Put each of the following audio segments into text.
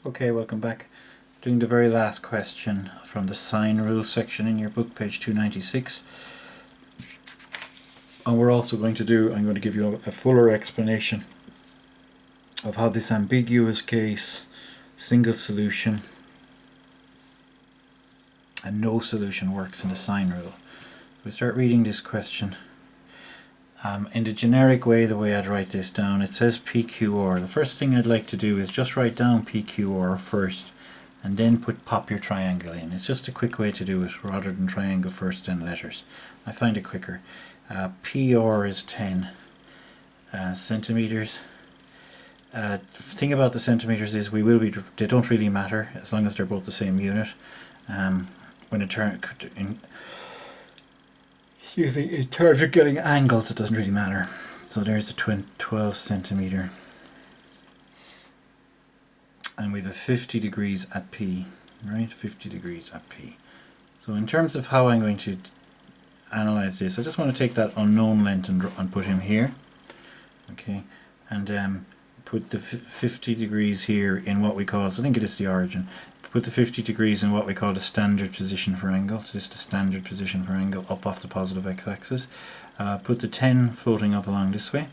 Okay, welcome back. Doing the very last question from the sine rule section in your book, page 296. And we're also going to I'm going to give you a fuller explanation of how this ambiguous case, single solution, and no solution works in the sine rule. We start reading this question. In the generic way, the way I'd write this down, it says PQR. The first thing I'd like to do is just write down PQR first and then pop your triangle in. It's just a quick way to do it rather than triangle first then letters. I find it quicker. PR is 10 centimeters. The thing about the centimeters is they don't really matter as long as they're both the same unit. When in terms of getting angles, it doesn't really matter. So there's a 12 centimeter, and we have a 50 degrees at P, right? 50 degrees at P. So in terms of how I'm going to analyze this, I just want to take that unknown length and put him here, okay, and put the 50 degrees here in what we call, so I think it is the origin. Put the 50 degrees in what we call the standard position for angle. So this is the standard position for angle up off the positive x-axis. Put the 10 floating up along this way,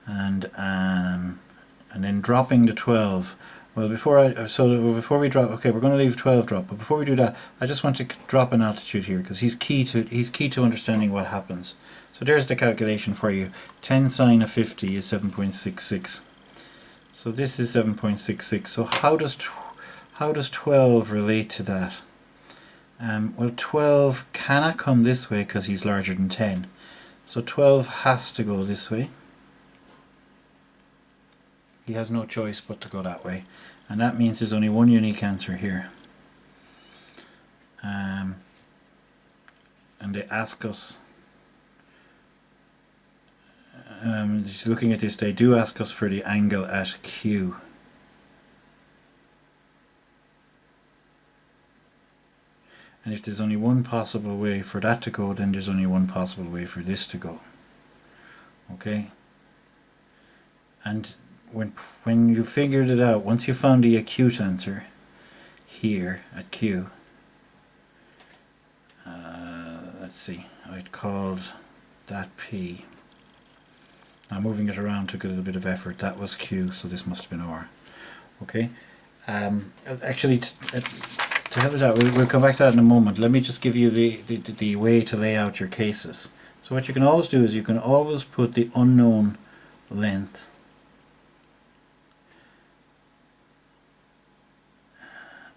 and then dropping the 12. Well, before we drop, okay, we're going to leave 12 drop, but before we do that, I just want to drop an altitude here because he's key to understanding what happens. So there's the calculation for you. 10 sine of 50 is 7.66. So this is 7.66. So how does 12 relate to that? Well, 12 cannot come this way because he's larger than 10. So 12 has to go this way. He has no choice but to go that way. And that means there's only one unique answer here. And they ask us, looking at this, they do ask us for the angle at Q. And if there's only one possible way for that to go, then there's only one possible way for this to go. Okay? And when you figured it out, once you found the acute answer here at Q, let's see, I'd called that P. Now moving it around took a little bit of effort. That was Q, so this must have been R. Okay? Actually, to help with that, we'll come back to that in a moment. Let me just give you the way to lay out your cases. So what you can always do is you can always put the unknown length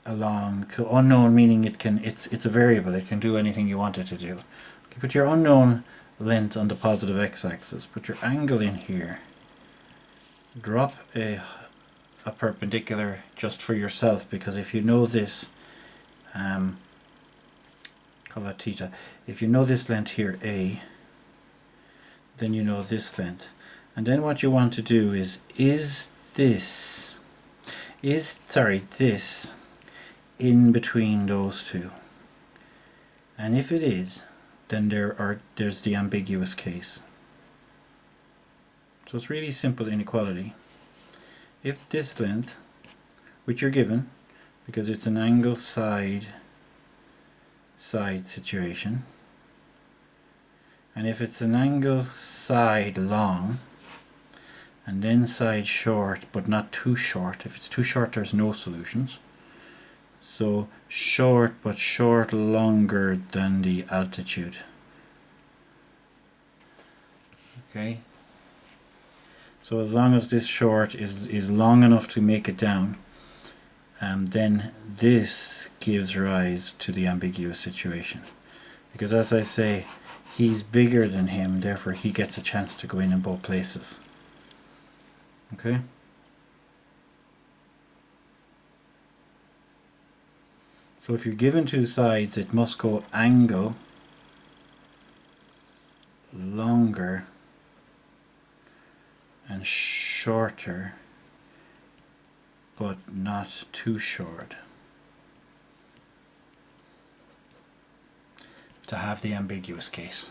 along. So unknown meaning it's a variable. It can do anything you want it to do. Okay, put your unknown length on the positive x-axis. Put your angle in here. Drop a perpendicular just for yourself, because if you know this, call that theta. If you know this length here, A, then you know this length. And then what you want to do is this in between those two? And if it is, then there's the ambiguous case. So it's really simple inequality. If this length, which you're given, because it's an angle side situation, and if it's an angle side long and then side short but not too short, if it's too short there's no solutions. So short, but short longer than the altitude. Okay, so as long as this short is long enough to make it down, then this gives rise to the ambiguous situation. Because as I say, he's bigger than him, therefore he gets a chance to go in both places. Okay? So if you're given two sides, it must go angle longer and shorter, but not too short, to have the ambiguous case.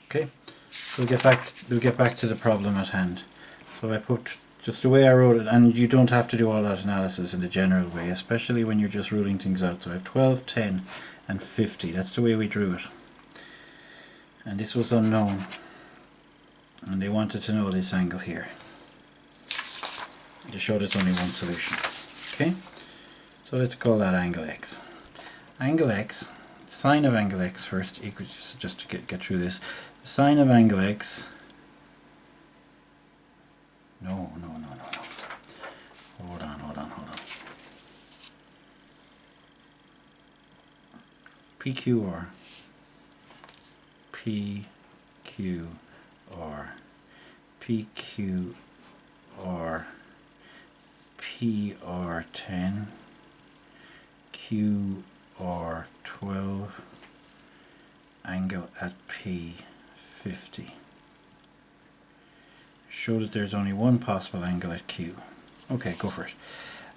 Okay, so we'll get back to the problem at hand. So I put just the way I wrote it, and you don't have to do all that analysis in the general way, especially when you're just ruling things out. So I have 12, 10 and 50. That's the way we drew it. And this was unknown. And they wanted to know this angle here. They showed us only one solution. Okay? So let's call that angle x. Angle x, sine of angle x first, equals, just to get through this, sine of angle x, no. Hold on. PQR, PR10, QR12, angle at P 50. Show that there's only one possible angle at Q. Okay, go for it.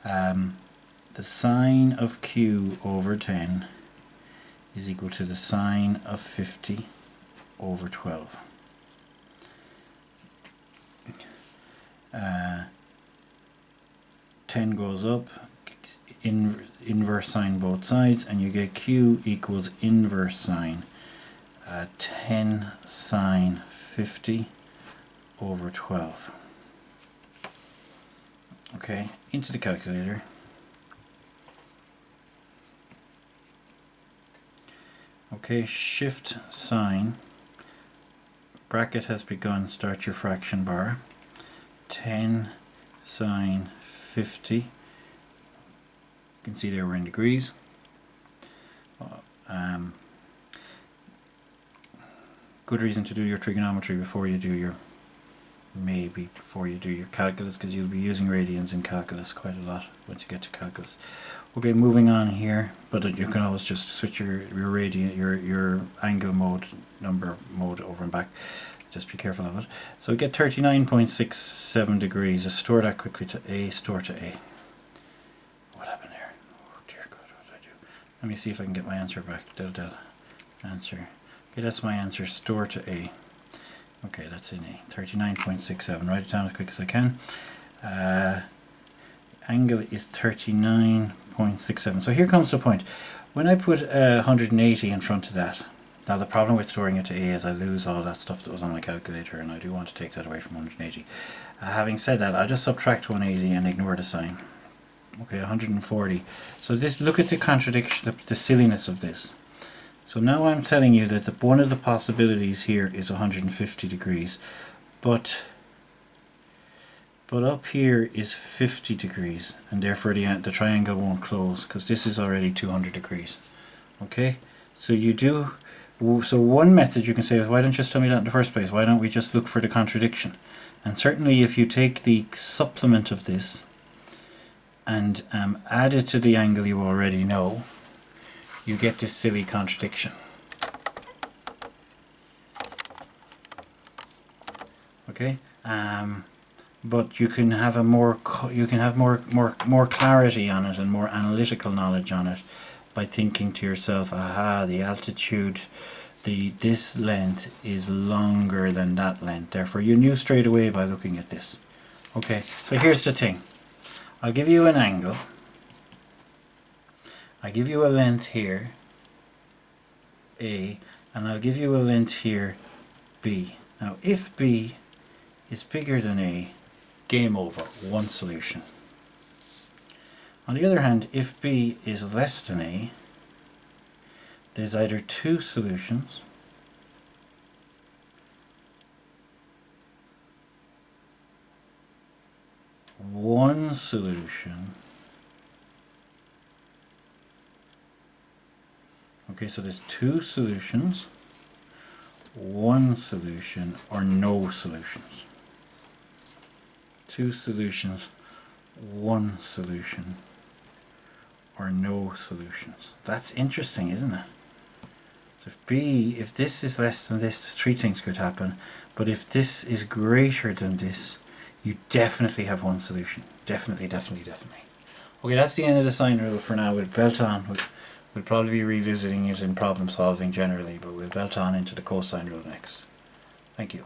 The sine of Q over 10 is equal to the sine of 50 over 12. 10 goes up, inverse sine both sides, and you get Q equals inverse sine 10 sine 50 over 12. Okay, into the calculator. Okay, shift sine, bracket has begun, start your fraction bar, 10 sine 50, you can see there we're in degrees. Good reason to do your trigonometry before you do your calculus, because you'll be using radians in calculus quite a lot once you get to calculus. Okay, moving on here, but you can always just switch your radian, your angle mode, number mode over and back. Just be careful of it. So we get 39.67 degrees. Let's store that quickly to A, store to A. What happened there? Oh dear God, what did I do? Let me see if I can get my answer back. Del. Answer. Okay, that's my answer. Store to A. Okay, that's in A. 39.67. Write it down as quick as I can. Angle is 39.67. So here comes the point. When I put 180 in front of that, now the problem with storing it to A is I lose all that stuff that was on my calculator, and I do want to take that away from 180. Having said that, I'll just subtract 180 and ignore the sign. Okay, 140. So this, look at the contradiction, the silliness of this. So now I'm telling you that one of the possibilities here is 150 degrees, but up here is 50 degrees, and therefore the triangle won't close, because this is already 200 degrees. Okay, so one method you can say is, why don't you just tell me that in the first place? Why don't we just look for the contradiction? And certainly if you take the supplement of this and add it to the angle you already know, you get this silly contradiction. Okay, but you can have more clarity on it and more analytical knowledge on it by thinking to yourself, aha, the altitude, this length is longer than that length. Therefore, you knew straight away by looking at this. Okay, so here's the thing. I'll give you an angle. I give you a length here, A, and I'll give you a length here, B. Now, if B is bigger than A, game over, one solution. On the other hand, if B is less than A, there's either two solutions, one solution. Okay, so there's two solutions, one solution, or no solutions. Two solutions, one solution, or no solutions. That's interesting, isn't it? So if this is less than this, three things could happen. But if this is greater than this, you definitely have one solution. Definitely. Okay, that's the end of the sine rule for now. We'll belt on. We'll probably be revisiting it in problem solving generally, but we'll belt on into the cosine rule next. Thank you.